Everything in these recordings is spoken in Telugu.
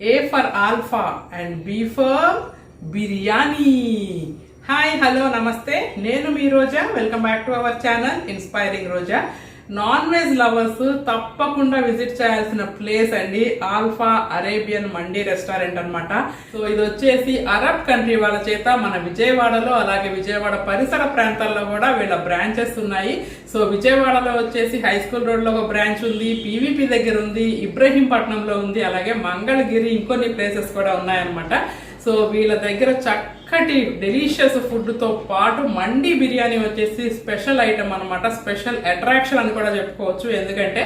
A for Alpha and B for Biryani. Hi, hello, namaste. Nenu mi Roja. Welcome back to our channel, Inspiring Roja. Non veg lovers తప్పకుండా విజిట్ చేయాల్సిన ప్లేస్ అండి ఆల్ఫా అరేబియన్ మండీ రెస్టారెంట్ అన్నమాట. సో ఇది వచ్చేసి అరబ్ కంట్రీ వాళ్ళ చేత మన విజయవాడలో అలాగే విజయవాడ పరిసర ప్రాంతాల్లో కూడా వీళ్ళ బ్రాంచెస్ ఉన్నాయి. సో విజయవాడలో వచ్చేసి హై స్కూల్ రోడ్ లో ఒక బ్రాంచ్ ఉంది, పీవీపీ దగ్గర ఉంది, ఇబ్రహీంపట్నంలో ఉంది, అలాగే మంగళగిరి ఇంకొన్ని ప్లేసెస్ కూడా ఉన్నాయన్నమాట. సో వీళ్ళ దగ్గర చక్కటి డెలిషియస్ ఫుడ్ తో పాటు మండి బిర్యానీ వచ్చేసి స్పెషల్ ఐటమ్ అనమాట, స్పెషల్ అట్రాక్షన్ అని కూడా చెప్పుకోవచ్చు. ఎందుకంటే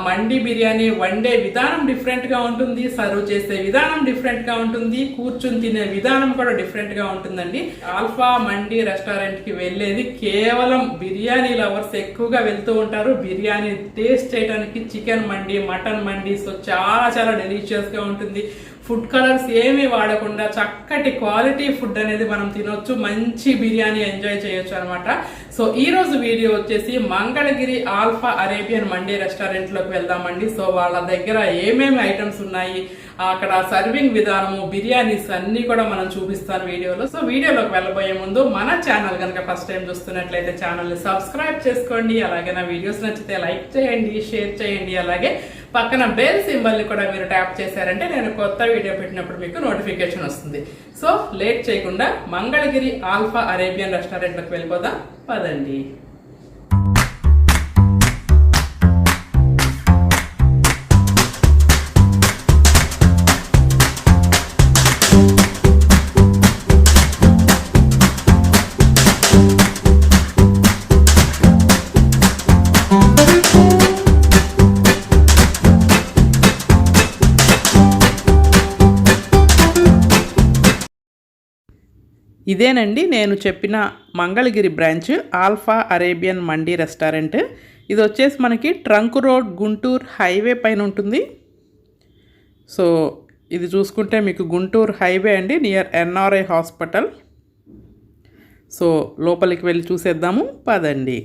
మండి బిర్యానీ వండే విధానం డిఫరెంట్ గా ఉంటుంది, సర్వ్ చేసే విధానం డిఫరెంట్ గా ఉంటుంది, కూర్చుని తినే విధానం కూడా డిఫరెంట్ గా ఉంటుందండి. ఆల్ఫా మండి రెస్టారెంట్ కి వెళ్ళేది కేవలం బిర్యానీ లవర్స్ ఎక్కువగా వెళ్తూ ఉంటారు. బిర్యానీ టేస్ట్ చేయడానికి చికెన్ మండి, మటన్ మండి, సో చాలా చాలా డెలిషియస్ గా ఉంటుంది. ఫుడ్ కలర్స్ ఏమీ వాడకుండా చక్కటి క్వాలిటీ ఫుడ్ అనేది మనం తినొచ్చు, మంచి బిర్యానీ ఎంజాయ్ చేయొచ్చు అనమాట. సో ఈ రోజు వీడియో వచ్చేసి Mangalagiri alpha Arabian mandi restaurant లోకి వెళ్దామండి. సో వాళ్ళ దగ్గర ఏమేమి ఐటమ్స్ ఉన్నాయి, అక్కడ సర్వింగ్ విధానము, బిర్యానీస్ అన్ని కూడా మనం చూపిస్తాను వీడియోలో. సో వీడియోలోకి వెళ్ళబోయే ముందు మన ఛానల్ కనుక ఫస్ట్ టైం చూస్తున్నట్లయితే ఛానల్ ని సబ్స్క్రైబ్ చేసుకోండి, అలాగే నా వీడియోస్ నచ్చితే లైక్ చేయండి, షేర్ చేయండి, అలాగే పక్కన బెల్ సింబల్ ని కూడా మీరు ట్యాప్ చేశారంటే నేను కొత్త వీడియో పెట్టినప్పుడు మీకు నోటిఫికేషన్ వస్తుంది. సో లేట్ చేయకుండా మంగళగిరి ఆల్ఫా అరేబియన్ రెస్టారెంట్ లోకి వెళ్ళిపోదాం పదండి. ఇదేనండి నేను చెప్పిన Mangalagiri branch alpha Arabian mandi restaurant. ఇది వచ్చేసి మనకి ట్రంక్ రోడ్ గుంటూరు హైవే పైన ఉంటుంది. సో ఇది చూసుకుంటే మీకు గుంటూరు హైవే అండి, నియర్ ఎన్ఆర్ఐ హాస్పిటల్. సో లోపలికి వెళ్ళి చూసేద్దాము పదండి.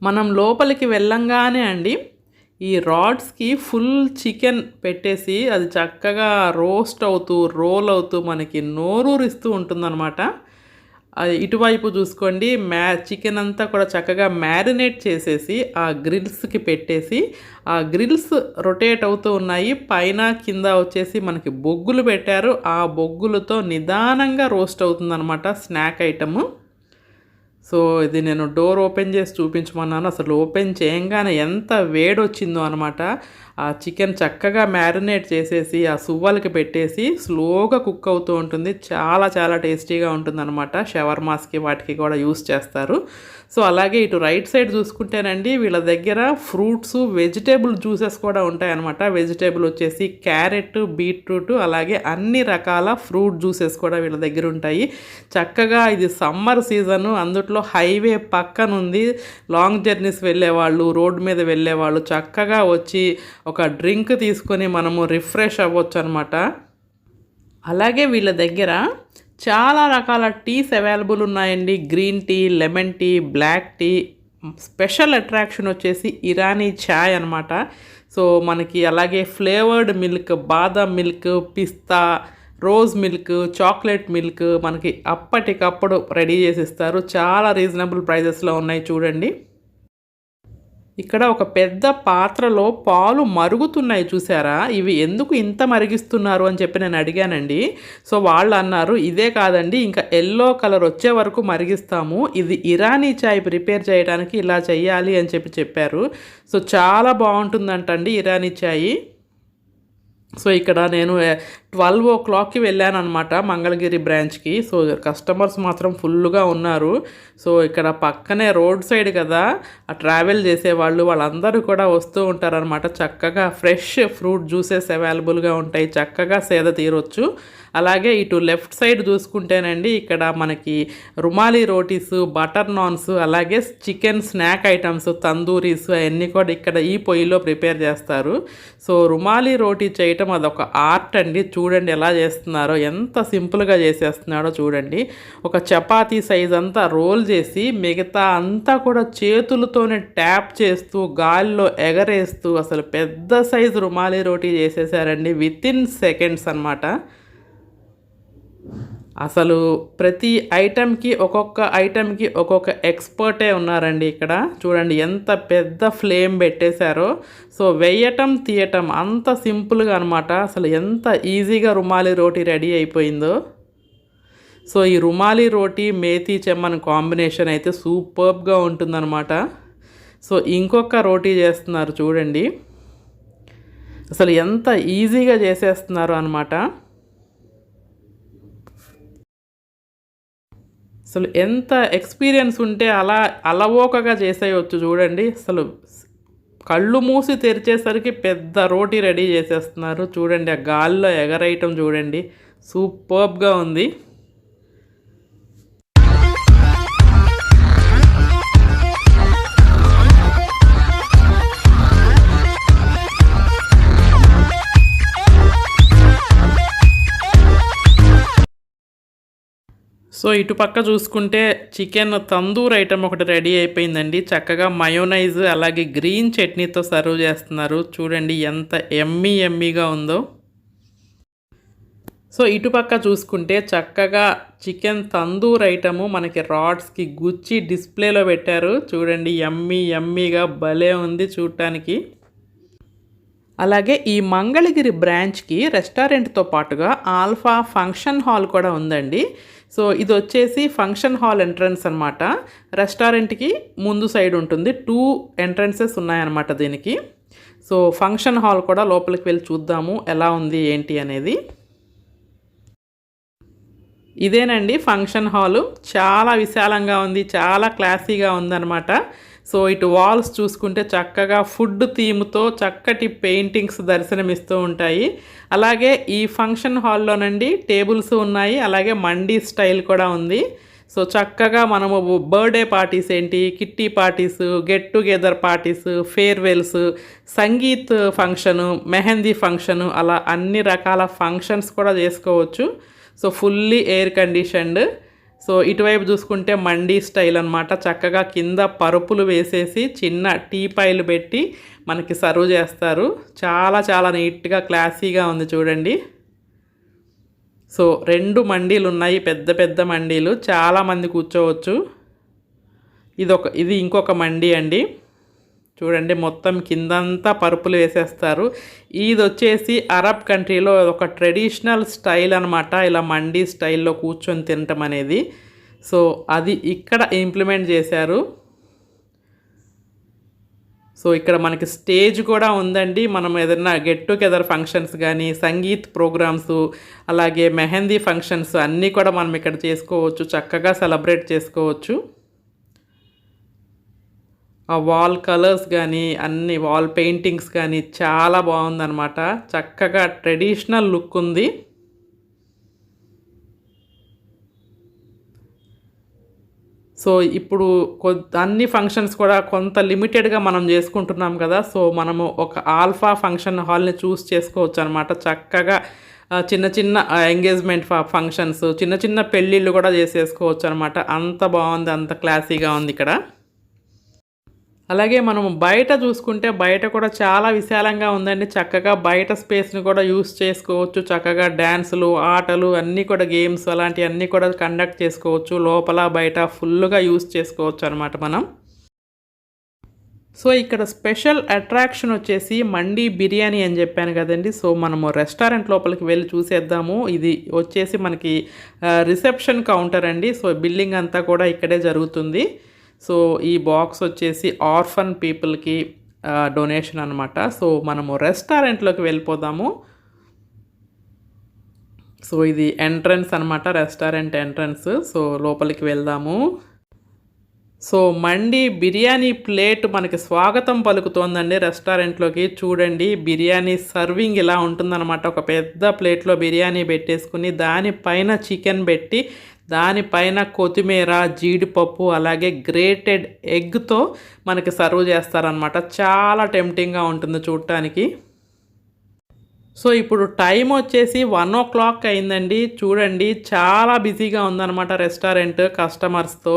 మనం లోపలికి వెళ్ళంగానే అండి ఈ రాడ్స్కి ఫుల్ చికెన్ పెట్టేసి అది చక్కగా రోస్ట్ అవుతూ రోల్ అవుతూ మనకి నోరూరిస్తూ ఉంటుందన్నమాట. ఇటువైపు చూసుకోండి, చికెన్ అంతా కూడా చక్కగా మ్యారినేట్ చేసేసి ఆ గ్రిల్స్కి పెట్టేసి ఆ గ్రిల్స్ రొటేట్ అవుతూ ఉన్నాయి. పైన కింద వచ్చేసి మనకి బొగ్గులు పెట్టారు, ఆ బొగ్గులతో నిదానంగా రోస్ట్ అవుతుందన్నమాట స్నాక్ ఐటము. సో ఇది నేను డోర్ ఓపెన్ చేసి చూపించమన్నాను, అసలు ఓపెన్ చేయంగానే ఎంత వేడొచ్చిందో అనమాట. ఆ చికెన్ చక్కగా మ్యారినేట్ చేసేసి ఆ సువ్వలకి పెట్టేసి స్లోగా కుక్ అవుతూ ఉంటుంది. చాలా చాలా టేస్టీగా ఉంటుంది అనమాట. షవర్మాస్కి వాటికి కూడా యూస్ చేస్తారు. సో అలాగే ఇటు రైట్ సైడ్ చూసుకుంటేనండి వీళ్ళ దగ్గర ఫ్రూట్స్, వెజిటేబుల్ జ్యూసెస్ కూడా ఉంటాయన్నమాట. వెజిటేబుల్ వచ్చేసి క్యారెట్, బీట్రూట్, అలాగే అన్ని రకాల ఫ్రూట్ జ్యూసెస్ కూడా వీళ్ళ దగ్గర ఉంటాయి. చక్కగా ఇది సమ్మర్ సీజను, అందుట్లో హైవే పక్కన ఉంది. లాంగ్ జర్నీస్ వెళ్ళేవాళ్ళు, రోడ్డు మీద వెళ్ళేవాళ్ళు చక్కగా వచ్చి ఒక డ్రింక్ తీసుకొని మనము రిఫ్రెష్ అవ్వచ్చు అనమాట. అలాగే వీళ్ళ దగ్గర చాలా రకాల టీస్ అవైలబుల్ ఉన్నాయండి. Green tea, lemon tea, black tea. Special attraction వచ్చేసి ఇరానీ ఛాయ్ అనమాట. సో మనకి అలాగే ఫ్లేవర్డ్ మిల్క్, బాదం మిల్క్, పిస్తా, రోజ్ మిల్క్, చాక్లెట్ మిల్క్ మనకి అప్పటికప్పుడు రెడీ చేసిస్తారు. చాలా రీజనబుల్ ప్రైజెస్లో ఉన్నాయి చూడండి. ఇక్కడ ఒక పెద్ద పాత్రలో పాలు మరుగుతున్నాయి చూసారా, ఇవి ఎందుకు ఇంత మరిగిస్తున్నారు అని చెప్పి నేను అడిగానండి. సో వాళ్ళు అన్నారు ఇదే కాదండి, ఇంకా ఎల్లో కలర్ వచ్చే వరకు మరిగిస్తాము, ఇది ఇరానీ చాయ్ ప్రిపేర్ చేయడానికి ఇలా చెయ్యాలి అని చెప్పారు. సో చాలా బాగుంటుందంటండి ఇరానీ చాయ్. సో ఇక్కడ నేను 12 o'clockకి వెళ్ళాను అనమాట మంగళగిరి బ్రాంచ్కి. సో కస్టమర్స్ మాత్రం ఫుల్గా ఉన్నారు. సో ఇక్కడ పక్కనే రోడ్ సైడ్ కదా, ఆ ట్రావెల్ చేసేవాళ్ళు వాళ్ళందరూ కూడా వస్తూ ఉంటారనమాట. చక్కగా ఫ్రెష్ ఫ్రూట్ జ్యూసెస్ అవైలబుల్గా ఉంటాయి, చక్కగా సేద తీరొచ్చు. అలాగే ఇటు లెఫ్ట్ సైడ్ చూసుకుంటేనండి ఇక్కడ మనకి రుమాలి రోటీస్, బటర్ నాన్స్, అలాగే చికెన్ స్నాక్ ఐటమ్స్, తందూరీస్ అవన్నీ కూడా ఇక్కడ ఈ పొయ్యిలో ప్రిపేర్ చేస్తారు. సో రుమాలి రోటీ చేయటం అదొక ఆర్ట్ అండి. చూడండి ఎలా చేస్తున్నారో, ఎంత సింపుల్గా చేసేస్తున్నాడో చూడండి. ఒక చపాతీ సైజ్ అంతా రోల్ చేసి మిగతా అంతా కూడా చేతులతోనే ట్యాప్ చేస్తూ గాలిలో ఎగరేస్తూ అసలు పెద్ద సైజు రుమాలి రోటీ చేసేసారండి వితిన్ సెకండ్స్ అన్నమాట. అసలు ప్రతి ఐటెంకి ఒక్కొక్క ఎక్స్పర్టే ఉన్నారండి ఇక్కడ. చూడండి ఎంత పెద్ద ఫ్లేమ్ పెట్టేశారో. సో వేయటం తీయటం అంత సింపుల్గా అనమాట. అసలు ఎంత ఈజీగా రుమాలి రోటీ రెడీ అయిపోయిందో. సో ఈ రుమాలి రోటీ మేథీ చెమ్మన్ కాంబినేషన్ అయితే సూపర్బ్గా ఉంటుందన్నమాట. సో ఇంకొక రోటీ చేస్తున్నారు చూడండి, అసలు ఎంత ఈజీగా చేసేస్తున్నారు అనమాట. అసలు ఎంత ఎక్స్పీరియన్స్ ఉంటే అలా అలవోకగా చేసేయచ్చు చూడండి. అసలు కళ్ళు మూసి తెరిచేసరికి పెద్ద రోటీ రెడీ చేసేస్తున్నారు చూడండి. ఆ గాల్లో ఎగరేయటం చూడండి, సూపర్బ్గా ఉంది. సో ఇటుపక్క చూసుకుంటే చికెన్ తందూర్ ఐటమ్ ఒకటి రెడీ అయిపోయిందండి. చక్కగా మయోనైజ్ అలాగే గ్రీన్ చట్నీతో సర్వ్ చేస్తున్నారు. చూడండి ఎంత ఎమ్మీగా ఉందో. సో ఇటుపక్క చూసుకుంటే చక్కగా చికెన్ తందూర్ ఐటము మనకి రాడ్స్కి గుచ్చి డిస్ప్లేలో పెట్టారు. చూడండి ఎమ్మీగా భలే ఉంది చూడటానికి. అలాగే ఈ మంగళగిరి బ్రాంచ్కి రెస్టారెంట్తో పాటుగా ఆల్ఫా ఫంక్షన్ హాల్ కూడా ఉందండి. సో ఇది వచ్చేసి ఫంక్షన్ హాల్ ఎంట్రన్స్ అనమాట. రెస్టారెంట్కి ముందు సైడ్ ఉంటుంది. 2 ఎంట్రన్సెస్ ఉన్నాయన్నమాట దీనికి. సో ఫంక్షన్ హాల్ కూడా లోపలికి వెళ్ళి చూద్దాము ఎలా ఉంది ఏంటి అనేది. ఇదేనండి ఫంక్షన్ హాలు. చాలా విశాలంగా ఉంది, చాలా క్లాసీగా ఉందన్నమాట. సో ఇటు వాల్స్ చూసుకుంటే చక్కగా ఫుడ్ థీమ్తో చక్కటి పెయింటింగ్స్ దర్శనమిస్తూ ఉంటాయి. అలాగే ఈ ఫంక్షన్ హాల్లోనండి టేబుల్స్ ఉన్నాయి, అలాగే మండీ స్టైల్ కూడా ఉంది. సో చక్కగా మనము బర్త్డే పార్టీస్ ఏంటి, kitty parties, get together parties, farewells, sangeet function, mehndi function, అలా అన్ని రకాల ఫంక్షన్స్ కూడా చేసుకోవచ్చు. So fully air conditioned. So ఇటువైపు చూసుకుంటే మండీ స్టైల్ అనమాట. చక్కగా కింద పరుపులు వేసేసి చిన్న టీపాయిలు పెట్టి మనకి సర్వ్ చేస్తారు. చాలా నీట్గా క్లాసీగా ఉంది చూడండి. సో 2 మండీలు ఉన్నాయి, పెద్ద మండీలు, చాలామంది కూర్చోవచ్చు. ఇది ఇంకొక మండీ అండి. చూడండి మొత్తం కిందంతా పరుపులు వేసేస్తారు. ఇది వచ్చేసి అరబ్ కంట్రీలో ఒక ట్రెడిషనల్ స్టైల్ అనమాట, ఇలా మండీ స్టైల్లో కూర్చొని తినటం అనేది. సో అది ఇక్కడ ఇంప్లిమెంట్ చేశారు. సో ఇక్కడ మనకి స్టేజ్ కూడా ఉందండి. మనం ఏదైనా గెట్ టుగెదర్ ఫంక్షన్స్ కానీ, సంగీత్ ప్రోగ్రామ్స్, అలాగే మెహందీ ఫంక్షన్స్ అన్నీ కూడా మనం ఇక్కడ చేసుకోవచ్చు, చక్కగా సెలబ్రేట్ చేసుకోవచ్చు. ఆ వాల్ కలర్స్ కానీ, అన్ని వాల్ పెయింటింగ్స్ కానీ చాలా బాగుందన్నమాట. చక్కగా ట్రెడిషనల్ లుక్ ఉంది. సో ఇప్పుడు అన్ని ఫంక్షన్స్ కూడా కొంత లిమిటెడ్గా మనం చేసుకుంటున్నాం కదా. సో మనము ఒక ఆల్ఫా ఫంక్షన్ హాల్ని చూస్ చేసుకోవచ్చు అనమాట. చక్కగా చిన్న ఎంగేజ్మెంట్ ఫంక్షన్స్, చిన్న పెళ్ళిళ్ళు కూడా చేసేసుకోవచ్చు అనమాట. అంత బాగుంది, అంత క్లాసీగా ఉంది ఇక్కడ. అలాగే మనం బయట చూసుకుంటే బయట కూడా చాలా విశాలంగా ఉందండి. చక్కగా బయట స్పేస్ని కూడా యూస్ చేసుకోవచ్చు. చక్కగా డ్యాన్సులు, ఆటలు అన్నీ కూడా, గేమ్స్ అలాంటివన్నీ కూడా కండక్ట్ చేసుకోవచ్చు. లోపల బయట ఫుల్గా యూస్ చేసుకోవచ్చు అనమాట మనం. సో ఇక్కడ స్పెషల్ అట్రాక్షన్ వచ్చేసి మండి బిర్యానీ అని చెప్పాను కదండి. సో మనము రెస్టారెంట్ లోపలికి వెళ్ళి చూసేద్దాము. ఇది వచ్చేసి మనకి రిసెప్షన్ కౌంటర్ అండి. సో బిల్లింగ్ అంతా కూడా ఇక్కడే జరుగుతుంది. సో ఈ బాక్స్ వచ్చేసి ఆర్ఫన్ పీపుల్కి డొనేషన్ అనమాట. సో మనము రెస్టారెంట్లోకి వెళ్ళిపోదాము. సో ఇది ఎంట్రన్స్ అనమాట, రెస్టారెంట్ ఎంట్రన్స్. సో లోపలికి వెళ్దాము. సో మండి బిర్యానీ ప్లేట్ మనకి స్వాగతం పలుకుతోందండి రెస్టారెంట్లోకి. చూడండి బిర్యానీ సర్వింగ్ ఇలా ఉంటుందన్నమాట. ఒక పెద్ద ప్లేట్లో బిర్యానీ పెట్టేసుకుని దానిపైన చికెన్ పెట్టి దానిపైన కొత్తిమీర, జీడిపప్పు అలాగే గ్రేటెడ్ ఎగ్తో మనకి సర్వ్ చేస్తారనమాట. చాలా టెంప్టింగ్గా ఉంటుంది చూడటానికి. సో ఇప్పుడు టైం వచ్చేసి 1:00 అయిందండి. చూడండి చాలా బిజీగా ఉందన్నమాట రెస్టారెంట్ కస్టమర్స్తో.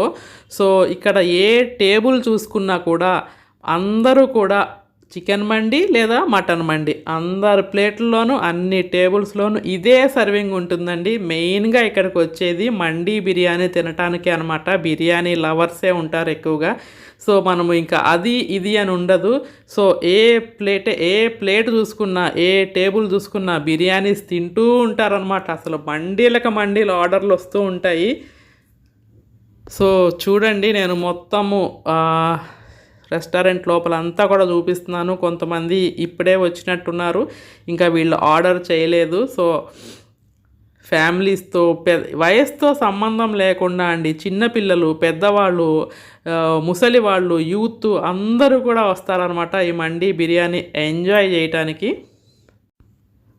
సో ఇక్కడ ఏ టేబుల్ చూసుకున్నా కూడా అందరూ కూడా చికెన్ మండి లేదా మటన్ మండి అందరి ప్లేట్లలోనూ అన్ని టేబుల్స్లోనూ ఇదే సర్వింగ్ ఉంటుందండి. మెయిన్గా ఇక్కడికి వచ్చేది మండి బిర్యానీ తినటానికి అనమాట. బిర్యానీ లవర్సే ఉంటారు ఎక్కువగా. సో మనము ఇంకా అది ఇది అని ఉండదు. సో ఏ ప్లేట్ చూసుకున్నా ఏ టేబుల్ చూసుకున్నా బిర్యానీస్ తింటూ ఉంటారనమాట. అసలు మండీలు ఆర్డర్లు వస్తూ ఉంటాయి. సో చూడండి నేను మొత్తము రెస్టారెంట్ లోపల అంతా కూడా చూపిస్తున్నాను. కొంతమంది ఇప్పుడే వచ్చినట్టున్నారు, ఇంకా వీళ్ళు ఆర్డర్ చేయలేదు. సో ఫ్యామిలీస్తో వయసుతో సంబంధం లేకుండా అండి, చిన్నపిల్లలు, పెద్దవాళ్ళు, ముసలి వాళ్ళు, యూత్ అందరూ కూడా వస్తారనమాట ఈ మండి బిర్యానీ ఎంజాయ్ చేయటానికి.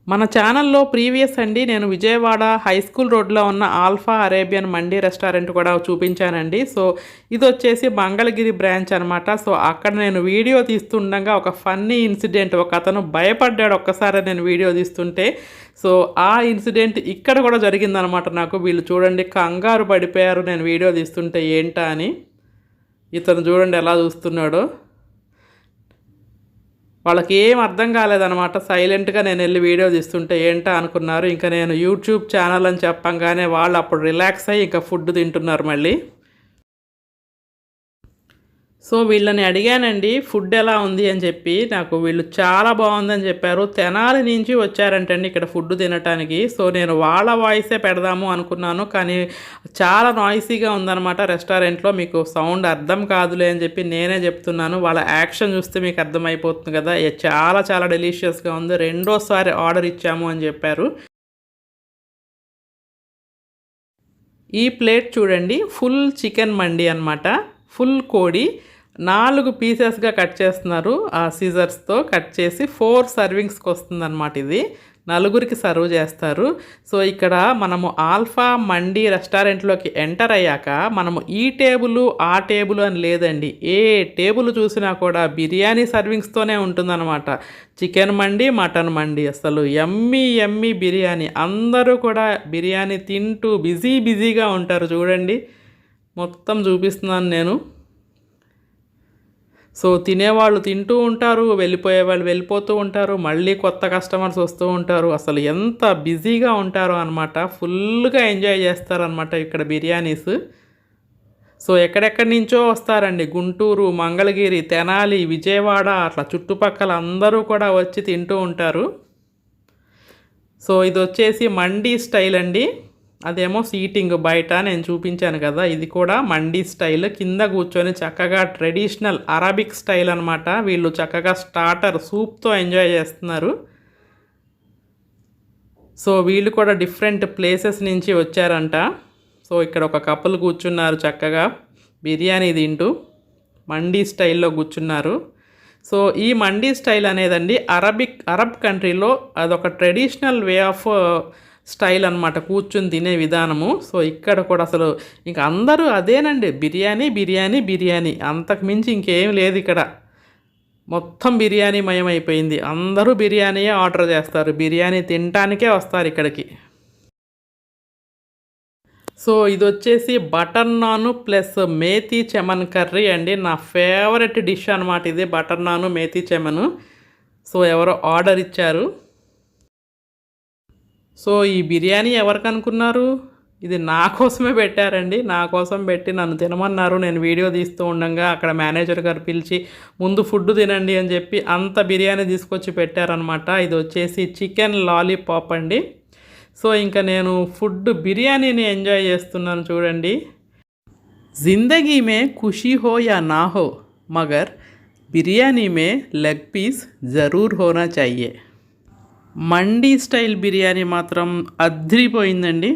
మన ఛానల్లో ప్రీవియస్ అండి నేను విజయవాడ హై స్కూల్ రోడ్లో ఉన్న ఆల్ఫా అరేబియన్ మండి రెస్టారెంట్ కూడా చూపించానండి. సో ఇది వచ్చేసి మంగళగిరి బ్రాంచ్ అనమాట. సో అక్కడ నేను వీడియో తీస్తుండగా ఒక ఫన్నీ ఇన్సిడెంట్, ఒక అతను భయపడ్డాడు ఒక్కసారి నేను వీడియో తీస్తుంటే. సో ఆ ఇన్సిడెంట్ ఇక్కడ కూడా జరిగిందనమాట నాకు. వీళ్ళు చూడండి కంగారు పడిపోయారు నేను వీడియో తీస్తుంటే ఏంటా అని. ఇతను చూడండి ఎలా చూస్తున్నాడో. వాళ్ళకి ఏం అర్థం కాలేదనమాట. సైలెంట్గా నేను వెళ్ళి వీడియో తీస్తుంటే ఏంటా అనుకున్నారు. ఇంకా నేను యూట్యూబ్ ఛానల్ అని చెప్పంగానే వాళ్ళు అప్పుడు రిలాక్స్ అయ్యి ఇంకా ఫుడ్ తింటున్నారు మళ్ళీ. సో వీళ్ళని అడిగానండి ఫుడ్ ఎలా ఉంది అని చెప్పి. నాకు వీళ్ళు చాలా బాగుందని చెప్పారు. తెనాలి నుంచి వచ్చారంటండి ఇక్కడ ఫుడ్ తినటానికి. సో నేను వాళ్ళ వాయిసే పెడదాము అనుకున్నాను, కానీ చాలా నాయిసీగా ఉందన్నమాట రెస్టారెంట్లో. మీకు సౌండ్ అర్థం కాదులే అని చెప్పి నేనే చెప్తున్నాను. వాళ్ళ యాక్షన్ చూస్తే మీకు అర్థమైపోతుంది కదా. చాలా చాలా డెలిషియస్గా ఉంది. రెండోసారి ఆర్డర్ ఇచ్చాము అని చెప్పారు. ఈ ప్లేట్ చూడండి ఫుల్ చికెన్ మండి అనమాట. ఫుల్ కోడి 4 పీసెస్గా కట్ చేస్తున్నారు. ఆ సీజర్స్తో కట్ చేసి 4 సర్వింగ్స్కి వస్తుందన్నమాట. ఇది 4కి సర్వ్ చేస్తారు. సో ఇక్కడ మనము ఆల్ఫా మండి రెస్టారెంట్లోకి ఎంటర్ అయ్యాక మనము ఈ టేబుల్ ఆ టేబుల్ అని లేదండి. ఏ టేబుల్ చూసినా కూడా బిర్యానీ సర్వింగ్స్తోనే ఉంటుందన్నమాట. చికెన్ మండి, మటన్ మండి, అసలు యమ్మీ బిర్యానీ. అందరూ కూడా బిర్యానీ తింటూ బిజీగా ఉంటారు. చూడండి మొత్తం చూపిస్తున్నాను నేను. సో తినేవాళ్ళు తింటూ ఉంటారు, వెళ్ళిపోయేవాళ్ళు వెళ్ళిపోతూ ఉంటారు, మళ్ళీ కొత్త కస్టమర్స్ వస్తూ ఉంటారు. అసలు ఎంత బిజీగా ఉంటారో అనమాట. ఫుల్గా ఎంజాయ్ చేస్తారనమాట ఇక్కడ బిర్యానీస్. సో ఎక్కడెక్కడి నుంచో వస్తారండి. గుంటూరు, మంగళగిరి, తెనాలి, విజయవాడ అట్లా చుట్టుపక్కల అందరూ కూడా వచ్చి తింటూ ఉంటారు. సో ఇది వచ్చేసి మండీ స్టైల్ అండి. అదేమో సీటింగ్ బయట నేను చూపించాను కదా, ఇది కూడా మండీ స్టైల్. కింద కూర్చొని చక్కగా ట్రెడిషనల్ అరబిక్ స్టైల్ అనమాట. వీళ్ళు చక్కగా స్టార్టర్ సూప్తో ఎంజాయ్ చేస్తున్నారు. సో వీళ్ళు కూడా డిఫరెంట్ ప్లేసెస్ నుంచి వచ్చారంట. సో ఇక్కడ ఒక కపుల్ కూర్చున్నారు చక్కగా బిర్యానీ తింటూ మండీ స్టైల్లో కూర్చున్నారు. సో ఈ మండీ స్టైల్ అనేదండి అరబ్ కంట్రీలో అదొక ట్రెడిషనల్ వే ఆఫ్ స్టైల్ అనమాట, కూర్చుని తినే విధానము. సో ఇక్కడ కూడా అసలు ఇంక అందరూ అదేనండి, బిర్యానీ, అంతకు మించి ఇంకేం లేదు ఇక్కడ. మొత్తం బిర్యానీ మయం అయిపోయింది. అందరూ బిర్యానీయే ఆర్డర్ చేస్తారు, బిర్యానీ తినటానికే వస్తారు ఇక్కడికి. సో ఇది వచ్చేసి butter non plus methi chaman curry అండి. నా ఫేవరెట్ డిష్ అనమాట ఇది, బటర్ నాన్ మేతి చెమను. సో ఎవరో ఆర్డర్ ఇచ్చారు. సో ఈ బిర్యానీ ఎవరికి అనుకున్నారు? ఇది నా కోసమే పెట్టారండి. నా కోసం పెట్టి నన్ను తినమన్నారు. నేను వీడియో తీస్తూ ఉండగా అక్కడ మేనేజర్ గారు పిలిచి ముందు ఫుడ్ తినండి అని చెప్పి అంత బిర్యానీ తీసుకొచ్చి పెట్టారనమాట. ఇది వచ్చేసి చికెన్ లాలీపాప్ అండి. సో ఇంకా నేను బిర్యానీని ఎంజాయ్ చేస్తున్నాను చూడండి. జిందగీ మే ఖుషీ హో యా నా హో మగర్ బిర్యానీ మే లెగ్ పీస్ జరూర్ హోనా చాహియే. మండీ స్టైల్ బిర్యానీ మాత్రం అద్రిపోయిందండి.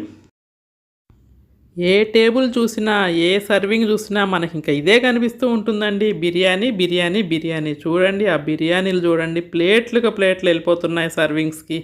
ఏ టేబుల్ చూసినా, ఏ సర్వింగ్ చూసినా మనకి ఇంకా ఇదే కనిపిస్తూ ఉంటుందండి. బిర్యానీ, బిర్యానీ, బిర్యానీ. చూడండి ఆ బిర్యానీలు చూడండి, ప్లేట్లుగా ప్లేట్లు వెళ్ళిపోతున్నాయి సర్వింగ్స్‌కి.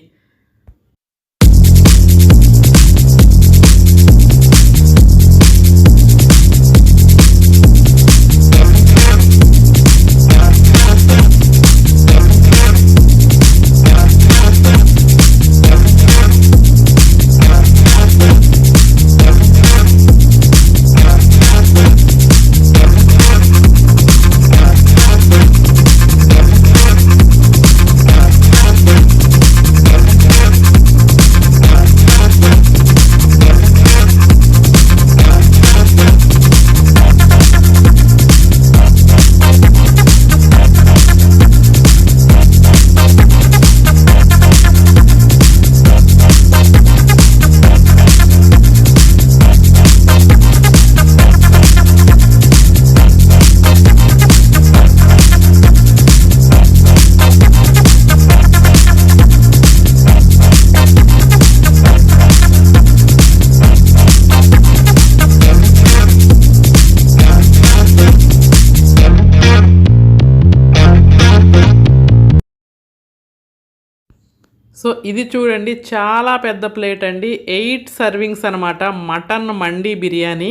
సో ఇది చూడండి చాలా పెద్ద ప్లేట్ అండి. 8 సర్వింగ్స్ అనమాట. మటన్ మండి బిర్యానీ.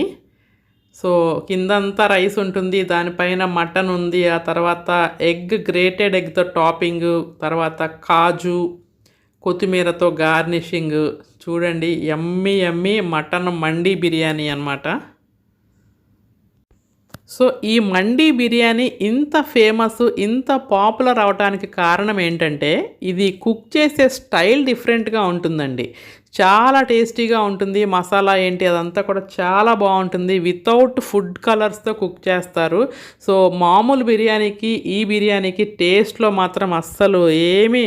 సో కిందంతా రైస్ ఉంటుంది, దానిపైన మటన్ ఉంది, ఆ తర్వాత గ్రేటెడ్ ఎగ్తో టాపింగు, తర్వాత కాజు, కొత్తిమీరతో గార్నిషింగ్. చూడండి యమ్మీ యమ్మీ మటన్ మండి బిర్యానీ అనమాట. సో ఈ మండి బిర్యానీ ఇంత ఫేమస్, ఇంత పాపులర్ అవటానికి కారణం ఏంటంటే ఇది కుక్ చేసే స్టైల్ డిఫరెంట్గా ఉంటుందండి. చాలా టేస్టీగా ఉంటుంది. మసాలా ఏంటి అదంతా కూడా చాలా బాగుంటుంది. వితౌట్ ఫుడ్ కలర్స్తో కుక్ చేస్తారు. సో మామూలు బిర్యానీకి ఈ బిర్యానీకి టేస్ట్లో మాత్రం అస్సలు ఏమీ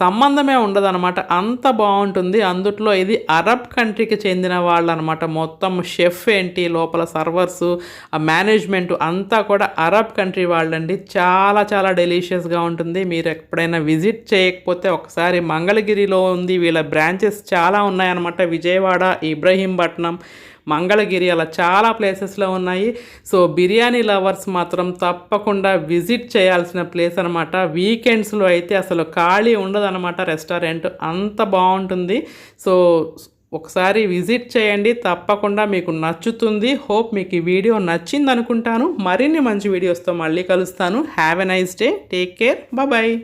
సంబంధమే ఉండదన్నమాట. అంత బాగుంటుంది. అందుట్లో ఇది అరబ్ కంట్రీకి చెందిన వాళ్ళు అనమాట. మొత్తం షెఫ్ ఏంటి, లోపల సర్వర్సు, ఆ మేనేజ్మెంట్ అంతా కూడా అరబ్ కంట్రీ వాళ్ళండి. చాలా చాలా డెలీషియస్గా ఉంటుంది. మీరు ఎప్పుడైనా విజిట్ చేయకపోతే ఒకసారి మంగళగిరిలో ఉంది, వీళ్ళ బ్రాంచెస్ చాలా ఉన్నాయన్నమాట. విజయవాడ, ఇబ్రహీంపట్నం, మంగళగిరి అలా చాలా ప్లేసెస్లో ఉన్నాయి. సో బిర్యానీ లవర్స్ మాత్రం తప్పకుండా విజిట్ చేయాల్సిన ప్లేస్ అనమాట. వీకెండ్స్లో అయితే అసలు ఖాళీ ఉండదన్నమాట రెస్టారెంట్, అంత బాగుంటుంది. సో ఒకసారి విజిట్ చేయండి, తప్పకుండా మీకు నచ్చుతుంది. హోప్ మీకు ఈ వీడియో నచ్చింది అనుకుంటాను. మరిన్ని మంచి వీడియోస్తో మళ్ళీ కలుస్తాను. Have a nice day, take care, bye.